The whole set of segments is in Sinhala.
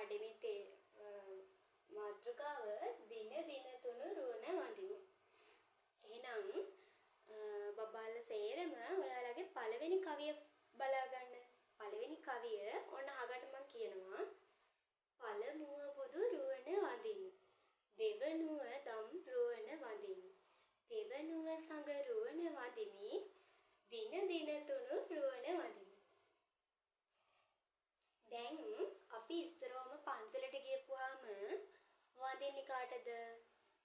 පාඩමේ මාතෘකාව දින දින තුණු රුවන වඳිමු. එහෙනම් බබාලා සේරම ඔයාලගේ පළවෙනි කවිය බලා ගන්න. පළවෙනි කවිය ඔන්න අහගන්න මම කියනවා. පළමුව බුදු රුවන වඳිමි. දෙවනුව දම් රුවන වඳිමි. තෙවනුව සංග රුවන වඳිමි. දින දින තුණු රුවන වඳිමි. දැන් අපි ඉස්සරවම පන්සලට ගියපුවාම වඳින්නේ කාටද?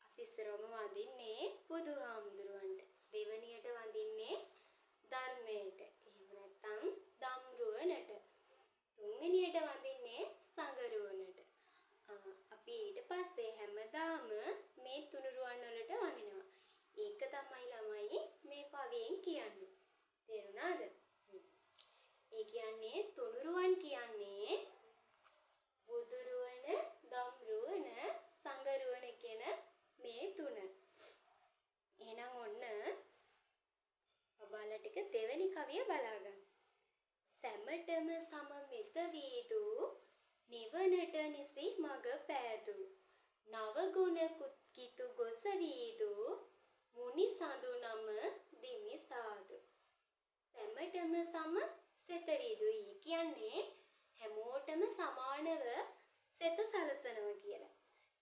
අපි ඉස්සරවම වඳින්නේ බුදුහාමුදුරුවන්ට. දෙවනියට වඳින්නේ ධර්මයට. එහෙම නැත්නම් දම් රුවනට. තුන්වෙනියට වඳින්නේ සංඝ රුවනට. අපි ඊට පස්සේ හැමදාම මේ තුනුරුවන් වලට වඳිනවා. ඒක තමයි ළමයි මේ කවියෙන් කියන්නේ. තේරුණාද? ඒ කියන්නේ තුනුරුවන් කියන්නේ බුදු රුවන, දම් රුවන, සංඝ රුවන කියන මේ තුන. එහෙනම් ඔන්න ඔයාලා ටික දෙවෙනි කවිය බලා ගන්න. සැමටම සමමිත වීදු නිවනට නිසි මඟ පෑදු නව ගුණ කුත්කිතු ගොස වීදු මුනි සඳු නම දිමි සාදු. සැමටම සම සෙත වීදු කියන්නේ හැමෝටම සමානව සෙත සලසනවා කියලා.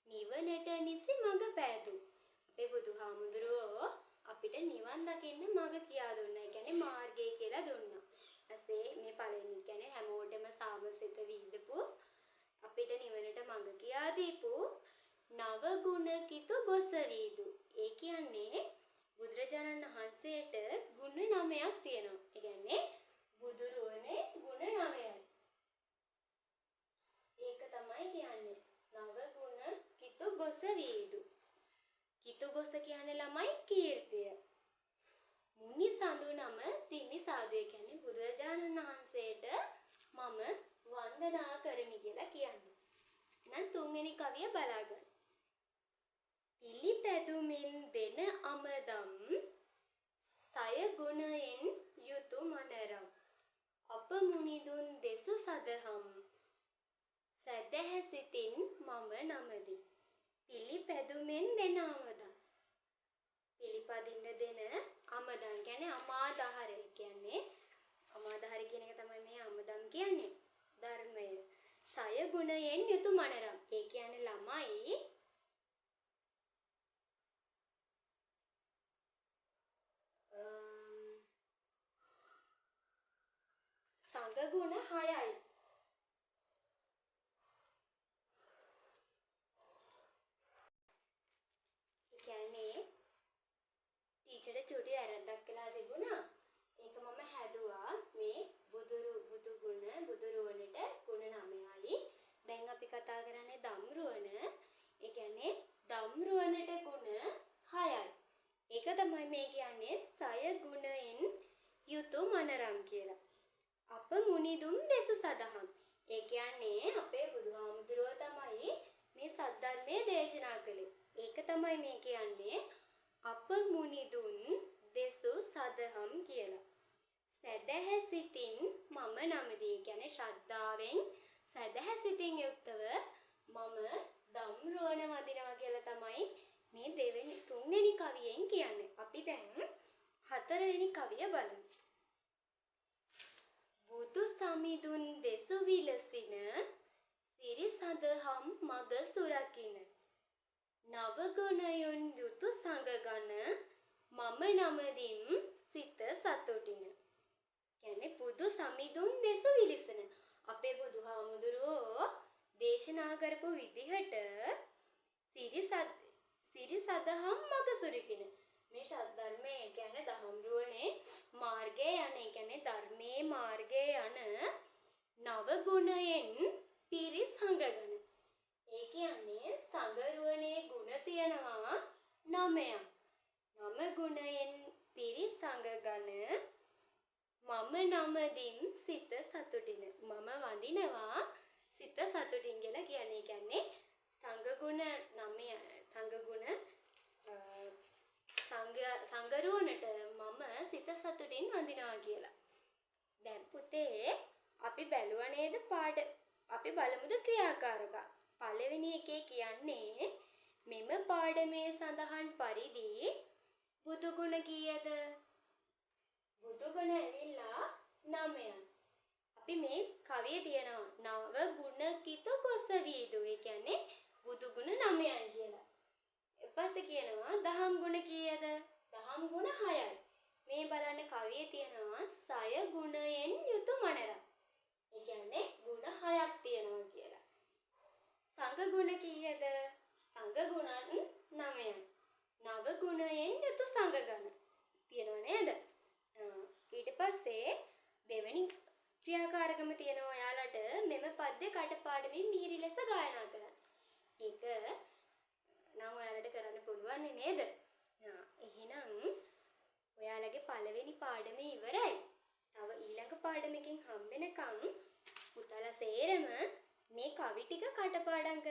නිවනට නිසි මඟ පෑදු. අපේ බුදුහාමුදුරුවෝ අපිට නිවන් දකින්න මඟ කියා දුන්නා. ඒ කියන්නේ මාර්ගය කියලා දුන්නා. ඊපස්සේ මේ පළවෙනි කියන්නේ හැමෝටම සාමසිත වීදපු අපිට නිවනට මඟ කියා දීපු නව ගුණ කිතු ගොස වීදු. ඒ කියන්නේ බුදුරජාණන් වහන්සේට ගුණ 9ක් තියෙනවා. ඒ කියන්නේ බුදු රුවනේ ගුණ 9යි. ඒක තමයි කියන්නේ නව ගුණ කිතු ගොස වීදු. කිතු ගොස කියන්නේ ළමයි කීර්තිය. මුනි සඳු නම තිමි සාදු කියන්නේ බුදුරජාණන් වහන්සේට මම වන්දනා කරමි කියලා කියන්නේ. එහෙනම් තුන්වෙනි කවිය බලා ගන්න. පිළිපැදුමින් දෙන අමදම් සය ගුණයෙන් යුතු මනරම් අප මුනිදුන් දෙසු සදහම් සදහැ සිතින් මම නමදි. පිළිපැදුමින් දෙන අමදම් පිළිපදින්න දෙන අමදම් කියන්නේ අමාදහරය කියන්නේ අමාදහරය කියන එක තමයි මේ අමදම් කියන්නේ ධර්මය. සය ගුණයෙන් යුතු මනරම් ඒ කියන්නේ ළමයි සංඝ ගුණ 6යි. ඒ කියන්නේ ටීචර්ට චුටි වැරද්දක් වෙලා තිබුණා. ඒක මම හැදුවා මේ බුදු ගුණ බුදු රුවනට ගුණ 9යි. දැන් අපි කතා කරන්නේ දම් රුවන. ඒ කියන්නේ දම් රුවනට ගුණ 6යි. ඒක තමයි මේ කියන්නේ සය ගුණයෙන් යුතු මනරම් කියලා. අප මුනිදුම් දෙසු සදහම්. ඒ කියන්නේ අපේ බුදුහාමුදුරුවෝ තමයි මේ සද්ධර්මයේ දේශනා කළේ. ඒක තමයි මේ කියන්නේ අප මුනිදුන් දෙසු සදහම් කියලා. සදහැ සිතින් මම නමදී කියන්නේ ශ්‍රද්ධාවෙන් සදහැ සිතින් යුක්තව මම දම් රුවන වදිනවා කියලා තමයි මේ තුන්වෙනි කවියෙන් කියන්නේ. අපි දැන් හතරවෙනි කවිය බලමු. බුදු සමිඳුන් දෙසු විලසින සිරි සදහම් මග සුරකින නව ගුණයන් යුතු සංගගණ මම නමදින් සිත සතුටින. කියන්නේ බුදු සමිඳුන් දෙසු විලසින අපේ බුදුහාමුදුරුවෝ දේශනා කරපු විදිහට සිරි සදහම් මග සුරකින මේ ශාස්ත්‍රධර්මයේ කියන්නේ දහම් රුවනේ මාර්ගයේ යන ඒ කියන්නේ ධර්මයේ මාර්ගයේ යන නව ගුණයෙන් පිරි සංගගණ. ඒ කියන්නේ සංඝ රුවනේ ගුණ තියනවා 9ක්. 9 ගුණයෙන් පිරි සංගගණ මම නමදින් සිත සතුටින. මම වඳිනවා සිත සතුටින් කියලා කියන්නේ. කියන්නේ සංඝ ගුණ 9 සංඝ ගුණ සංගරුවනට මම සිත සතුටින් වඳිනවා කියලා. දැන් පුතේ අපි බැලුවා නේද අපි බලමුද ක්‍රියාකාරකම්. පළවෙනි එකේ කියන්නේ මෙම පාඩමේ සඳහන් පරිදි බුදුගුණ කීයද? බුදුගුණ ඇවිල්ලා 9යි. අපි මේ කවියේ තියෙනවා නව ගුණ කිත කොස වීදු. ඒ කියන්නේ බුදුගුණ 9යි කියලා. ඊපස්සේ කියනවා දහම් ගුණ කීයද? දහම් ගුණ 6යි. මේ බලන්න කවියේ තියෙනවා සය ගුණයෙන් යුතු මනරම්. ඒ කියන්නේ ගුණ 6ක් තියෙනවා කියලා. සංඝ ගුණ කීයද? සංඝ ගුණන් 9යි. නව ගුණයෙන් යුතු සංඝ ගණ තියෙනව නේද? ඊට පස්සේ දෙවෙනි ක්‍රියාකාරකම තියෙනවා ඔයාලට මෙම පද්‍ය කටපාඩමින් මිහිරි ලෙස ගායනා කරන්න. ඒක නම් ඔයාලට කරන්න පුළුවන් නේද? එහෙනම් ඔයාලගේ පළවෙනි පාඩම ඉවරයි. තව ඊළඟ පාඩමකින් හම්බෙනකම් පුතාලා සේරම මේ කවි ටික කටපාඩම්